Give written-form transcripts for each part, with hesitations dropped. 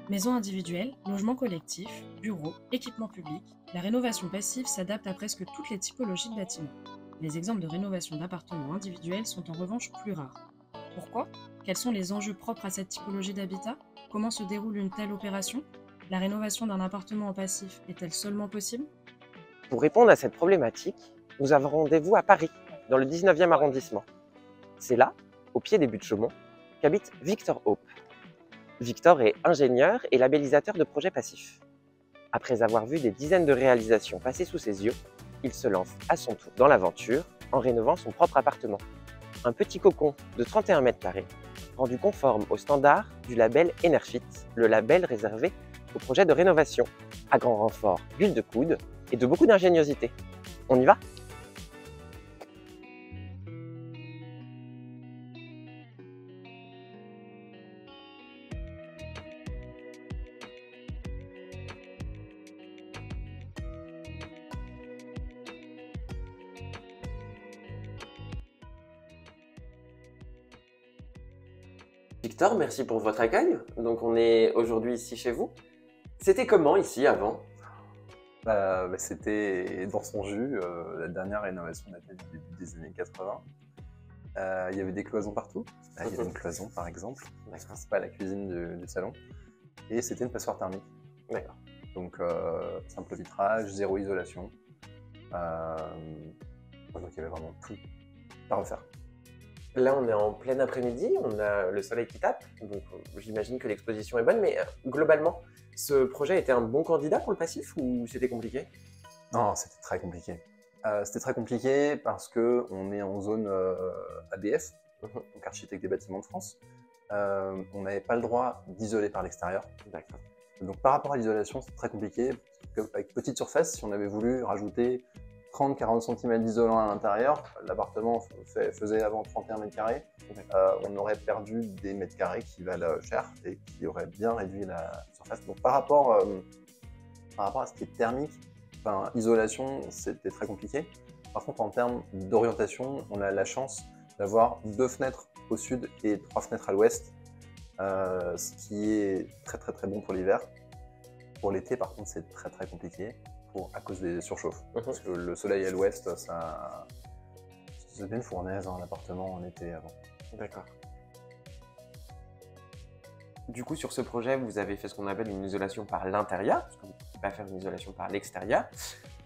Maisons individuelles, logements collectifs, bureaux, équipements publics, la rénovation passive s'adapte à presque toutes les typologies de bâtiments. Les exemples de rénovation d'appartements individuels sont en revanche plus rares. Pourquoi? Quels sont les enjeux propres à cette typologie d'habitat? Comment se déroule une telle opération? La rénovation d'un appartement en passif est-elle seulement possible? Pour répondre à cette problématique, nous avons rendez-vous à Paris, dans le 19e arrondissement. C'est là, au pied des Buttes-Chaumont, qu'habite Victor Hope. Victor est ingénieur et labellisateur de projets passifs. Après avoir vu des dizaines de réalisations passer sous ses yeux, il se lance à son tour dans l'aventure en rénovant son propre appartement. Un petit cocon de 31 mètres carrés, rendu conforme aux standards du label Enerfit, le label réservé aux projets de rénovation, à grand renfort d'huile de coude et de beaucoup d'ingéniosité. On y va? Victor, merci pour votre accueil. Donc on est aujourd'hui ici chez vous. C'était comment ici avant? C'était dans son jus, la dernière rénovation datée du début des années 80. Il y avait des cloisons partout. Là, il y avait une cloison par exemple, c'est pas la cuisine du salon. Et c'était une passoire thermique. D'accord. Donc simple vitrage, zéro isolation. Donc il y avait vraiment tout à refaire. Là, on est en plein après-midi, on a le soleil qui tape, donc j'imagine que l'exposition est bonne, mais globalement, ce projet était un bon candidat pour le passif ou c'était compliqué? Non, c'était très compliqué. C'était très compliqué parce qu'on est en zone ABF, donc architecte des bâtiments de France. On n'avait pas le droit d'isoler par l'extérieur. D'accord. Donc par rapport à l'isolation, c'est très compliqué. Avec petite surface, si on avait voulu rajouter 30-40 cm d'isolant à l'intérieur, l'appartement faisait avant 31 mètres carrés, on aurait perdu des mètres carrés qui valent cher et qui auraient bien réduit la surface. Donc par rapport à ce qui est thermique, isolation, c'était très compliqué. Par contre, en termes d'orientation, on a la chance d'avoir 2 fenêtres au sud et 3 fenêtres à l'ouest, ce qui est très très très bon pour l'hiver. Pour l'été, par contre, c'est très très compliqué à cause des surchauffes. Parce que le soleil à l'ouest, c'était une fournaise, l'appartement en été avant. D'accord. Du coup, sur ce projet, vous avez fait ce qu'on appelle une isolation par l'intérieur, parce que vous ne pouvez pas faire une isolation par l'extérieur.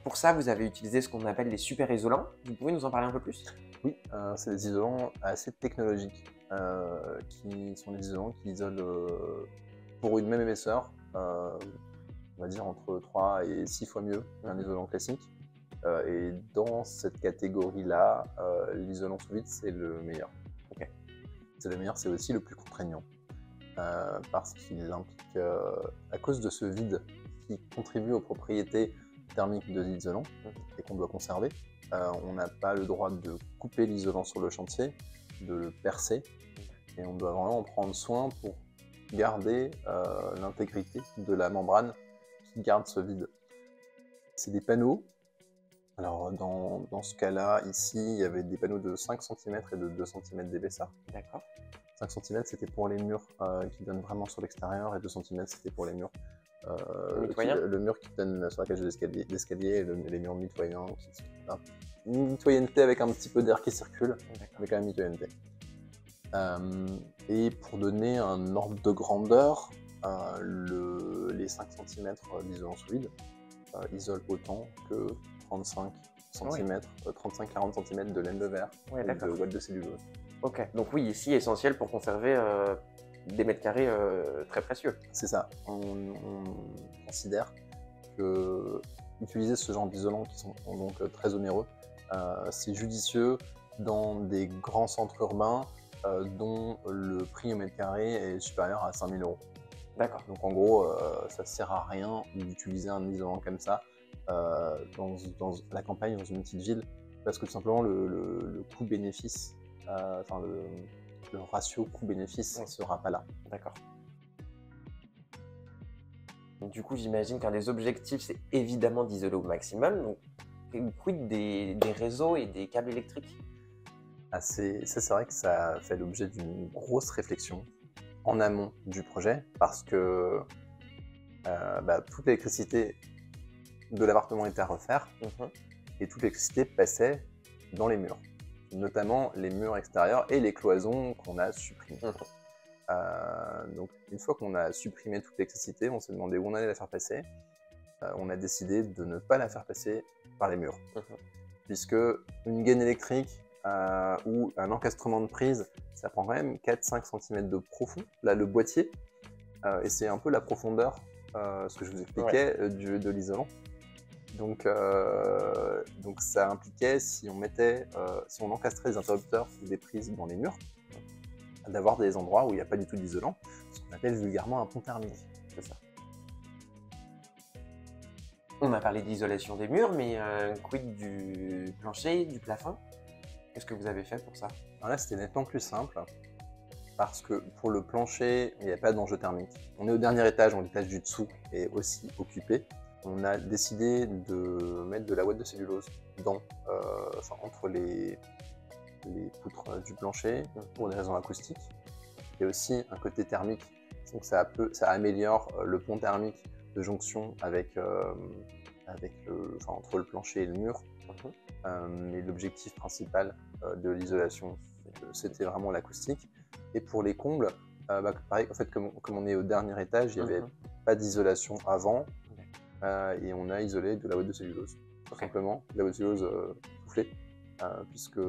Pour ça, vous avez utilisé ce qu'on appelle les super isolants. Vous pouvez nous en parler un peu plus? Oui, c'est des isolants assez technologiques, qui sont des isolants qui isolent pour une même épaisseur, on va dire entre 3 et 6 fois mieux qu'un isolant classique. Et dans cette catégorie-là, l'isolant sous vide, c'est le meilleur. Okay. C'est le meilleur, c'est aussi le plus contraignant. Parce qu'il implique, à cause de ce vide qui contribue aux propriétés thermiques de l'isolant et qu'on doit conserver, on n'a pas le droit de couper l'isolant sur le chantier, de le percer, et on doit vraiment en prendre soin pour garder l'intégrité de la membrane qui garde ce vide. C'est des panneaux. Alors dans ce cas-là, ici, il y avait des panneaux de 5 cm et de 2 cm d'épaisseur. D'accord. 5 cm, c'était pour les murs qui donnent vraiment sur l'extérieur, et 2 cm, c'était pour les murs. Le mur qui donne sur la cage d'escalier et les murs mitoyens. Une mitoyenneté avec un petit peu d'air qui circule, mais quand même mitoyenneté. Et pour donner un ordre de grandeur, les 5 cm d'isolant sous vide isolent autant que 35 cm, 35-40 cm de laine de verre et de boîte de cellulose. Ok, donc oui, ici essentiel pour conserver des mètres carrés très précieux. C'est ça. On considère que utiliser ce genre d'isolants qui sont donc très onéreux, c'est judicieux dans des grands centres urbains dont le prix au mètre carré est supérieur à 5 000 €. D'accord. Donc en gros, ça ne sert à rien d'utiliser un isolant comme ça dans la campagne, dans une petite ville, parce que tout simplement le coût-bénéfice, le ratio coût-bénéfice ne sera pas là. D'accord. Du coup, j'imagine qu'un des objectifs, c'est évidemment d'isoler au maximum. Donc, quid des réseaux et des câbles électriques? C'est vrai que ça fait l'objet d'une grosse réflexion en amont du projet, parce que toute l'électricité de l'appartement était à refaire et toute l'électricité passait dans les murs, notamment les murs extérieurs et les cloisons qu'on a supprimées. Donc une fois qu'on a supprimé toute l'électricité, on s'est demandé où on allait la faire passer. On a décidé de ne pas la faire passer par les murs, puisque une gaine électrique ou un encastrement de prise, ça prend quand même 4-5 cm de profond, là le boîtier, et c'est un peu la profondeur, ce que je vous expliquais, de l'isolant. Donc ça impliquait, si on encastrait des interrupteurs ou des prises dans les murs, d'avoir des endroits où il n'y a pas du tout d'isolant, ce qu'on appelle vulgairement un pont thermique. C'est ça. On a parlé d'isolation des murs, mais quid du plancher, du plafond? Qu'est-ce que vous avez fait pour ça? Alors là, c'était nettement plus simple, parce que pour le plancher, il n'y a pas d'enjeu thermique. On est au dernier étage, l'étage du dessous est aussi occupé. On a décidé de mettre de la ouate de cellulose entre les poutres du plancher pour des raisons acoustiques. Il y a aussi un côté thermique, donc ça améliore le pont thermique de jonction entre le plancher et le mur. Mais l'objectif principal de l'isolation, c'était vraiment l'acoustique. Et pour les combles, pareil, en fait, comme on est au dernier étage, il n'y avait pas d'isolation avant, et on a isolé de la ouate de cellulose, tout simplement, de la ouate de cellulose soufflée, puisque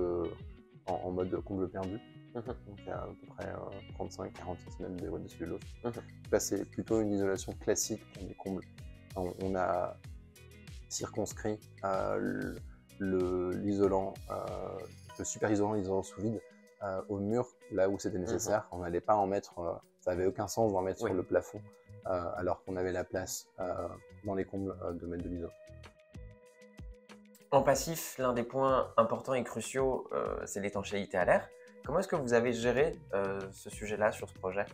en mode comble perdu. Donc il y a à peu près 35-40 cm de ouate de cellulose. Là, c'est plutôt une isolation classique pour les combles. On a circonscrit l'isolant, le super isolant sous vide au mur, là où c'était nécessaire. On n'allait pas en mettre, ça n'avait aucun sens d'en mettre sur le plafond, alors qu'on avait la place dans les combles de mettre de l'isolant. En passif, l'un des points importants et cruciaux, c'est l'étanchéité à l'air. Comment est-ce que vous avez géré ce sujet-là sur ce projet?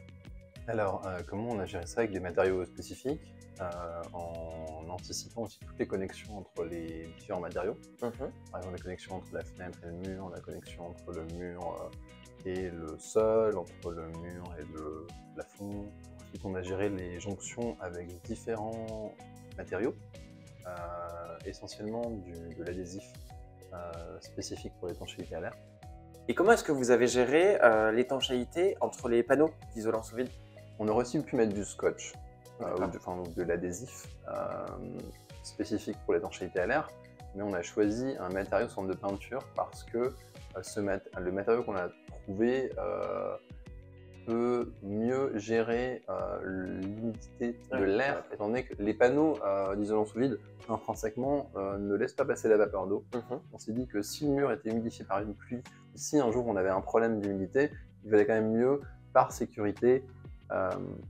Alors, comment on a géré ça avec des matériaux spécifiques, en anticipant aussi toutes les connexions entre les différents matériaux. Par exemple, la connexion entre la fenêtre et le mur, la connexion entre le mur et le sol, entre le mur et le plafond. Ensuite, on a géré les jonctions avec différents matériaux, essentiellement de l'adhésif spécifique pour l'étanchéité à l'air. Et comment est-ce que vous avez géré l'étanchéité entre les panneaux d'isolant sous vide? On aurait aussi pu mettre du scotch, ou de l'adhésif spécifique pour l'étanchéité à l'air, mais on a choisi un matériau sous forme de peinture parce que le matériau qu'on a trouvé peut mieux gérer l'humidité de l'air, étant donné que les panneaux d'isolant sous vide, intrinsèquement, ne laissent pas passer la vapeur d'eau. On s'est dit que si le mur était humidifié par une pluie, si un jour on avait un problème d'humidité, il valait quand même mieux, par sécurité,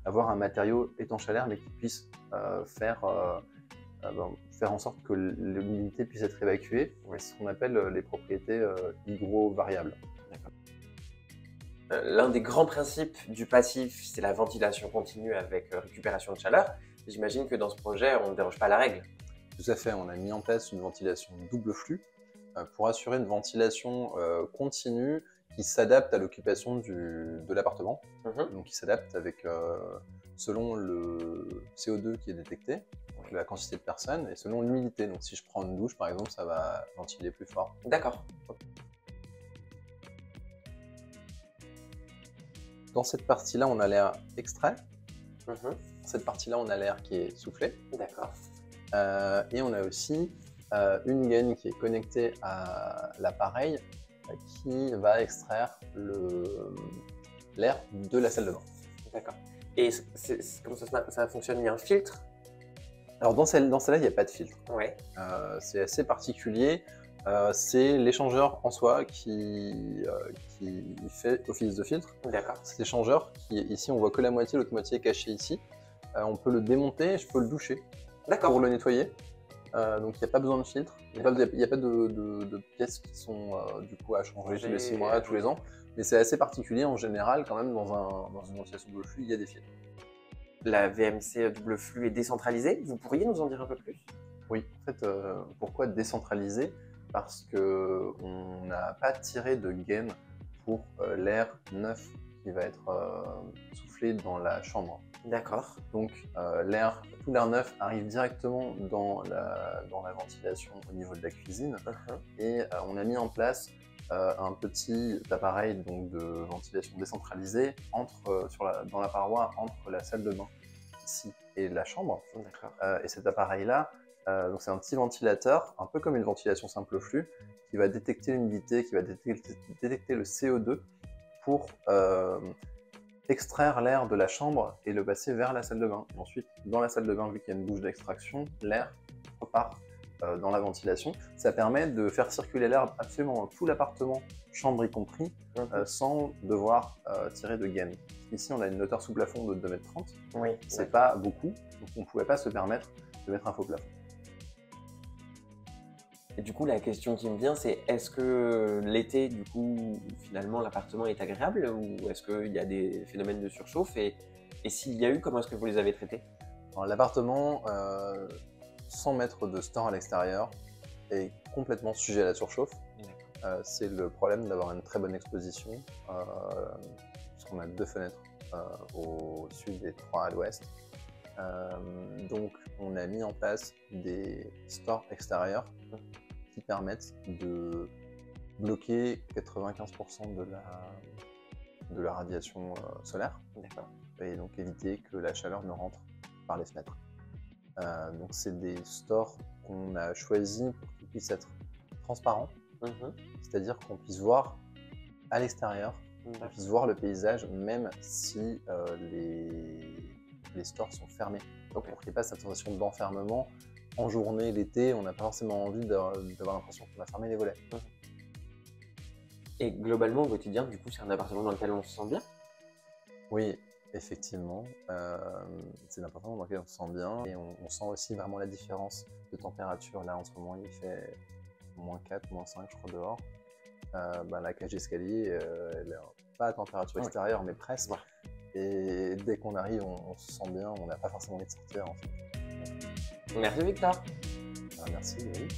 avoir un matériau étanche à l'air, mais qui puisse faire en sorte que l'humidité puisse être évacuée. C'est ce qu'on appelle les propriétés hygro-variables. L'un des grands principes du passif, c'est la ventilation continue avec récupération de chaleur. J'imagine que dans ce projet, on ne déroge pas à la règle. Tout à fait, on a mis en place une ventilation double flux pour assurer une ventilation continue qui s'adapte à l'occupation de l'appartement. Donc qui s'adapte selon le CO2 qui est détecté, donc la quantité de personnes, et selon l'humidité. Donc si je prends une douche par exemple, ça va ventiler plus fort. D'accord. Dans cette partie-là, on a l'air extrait. Dans cette partie-là, on a l'air qui est soufflé. D'accord. Et on a aussi une gaine qui est connectée à l'appareil qui va extraire l'air de la salle de bain. D'accord. Et comment ça fonctionne? Il y a un filtre? Alors dans celle-là, il n'y a pas de filtre. Ouais. C'est assez particulier. C'est l'échangeur en soi qui fait office de filtre. D'accord. Cet échangeur, ici on voit que la moitié, l'autre moitié est cachée ici. On peut le démonter, je peux le doucher pour le nettoyer. Donc il n'y a pas besoin de filtre, il n'y a pas de pièces qui sont du coup à changer tous les 6 mois, tous les ans. Mais c'est assez particulier en général quand même dans une ventilation double flux, il y a des filtres. La VMC double flux est décentralisée, vous pourriez nous en dire un peu plus? Oui, en fait, pourquoi décentralisé? Parce qu'on n'a pas tiré de gaine pour l'air neuf qui va être soufflé dans la chambre. D'accord. Donc tout l'air neuf arrive directement dans la ventilation au niveau de la cuisine. Et on a mis en place un petit appareil donc, de ventilation décentralisée dans la paroi entre la salle de bain ici et la chambre. Et cet appareil-là, c'est un petit ventilateur, un peu comme une ventilation simple flux, qui va détecter l'humidité, qui va détecter le CO2 pour extraire l'air de la chambre et le passer vers la salle de bain. Et ensuite, dans la salle de bain, vu qu'il y a une bouche d'extraction, l'air repart dans la ventilation. Ça permet de faire circuler l'air absolument dans tout l'appartement, chambre y compris, sans devoir tirer de gaine. Ici, on a une hauteur sous plafond de 2,30 m. Oui. C'est pas beaucoup, donc on ne pouvait pas se permettre de mettre un faux plafond. Et du coup, la question qui me vient, c'est est-ce que l'été, du coup, finalement, l'appartement est agréable ou est-ce qu'il y a des phénomènes de surchauffe et s'il y a eu, comment est-ce que vous les avez traités? L'appartement, 100 mètres de store à l'extérieur, est complètement sujet à la surchauffe. C'est le problème d'avoir une très bonne exposition, puisqu'on a 2 fenêtres au sud et 3 à l'ouest. Donc, on a mis en place des stores extérieurs qui permettent de bloquer 95% de la radiation solaire et donc éviter que la chaleur ne rentre par les fenêtres. Donc, c'est des stores qu'on a choisis pour qu'ils puissent être transparents, c'est-à-dire qu'on puisse voir à l'extérieur, qu'on puisse voir le paysage même si les stores sont fermés. Donc, pour qu'il n'y ait pas cette sensation d'enfermement. En journée, l'été, on n'a pas forcément envie d'avoir l'impression qu'on a fermé les volets. Et globalement, au quotidien, du coup, c'est un appartement dans lequel on se sent bien? Oui, effectivement. C'est un appartement dans lequel on se sent bien. Et on sent aussi vraiment la différence de température. Là, en ce moment, il fait -4, -5, je crois, dehors. La cage d'escalier, elle n'a pas à température extérieure, mais presque. Et dès qu'on arrive, on se sent bien. On n'a pas forcément envie de sortir, en fait. Merci Victor. Merci, oui.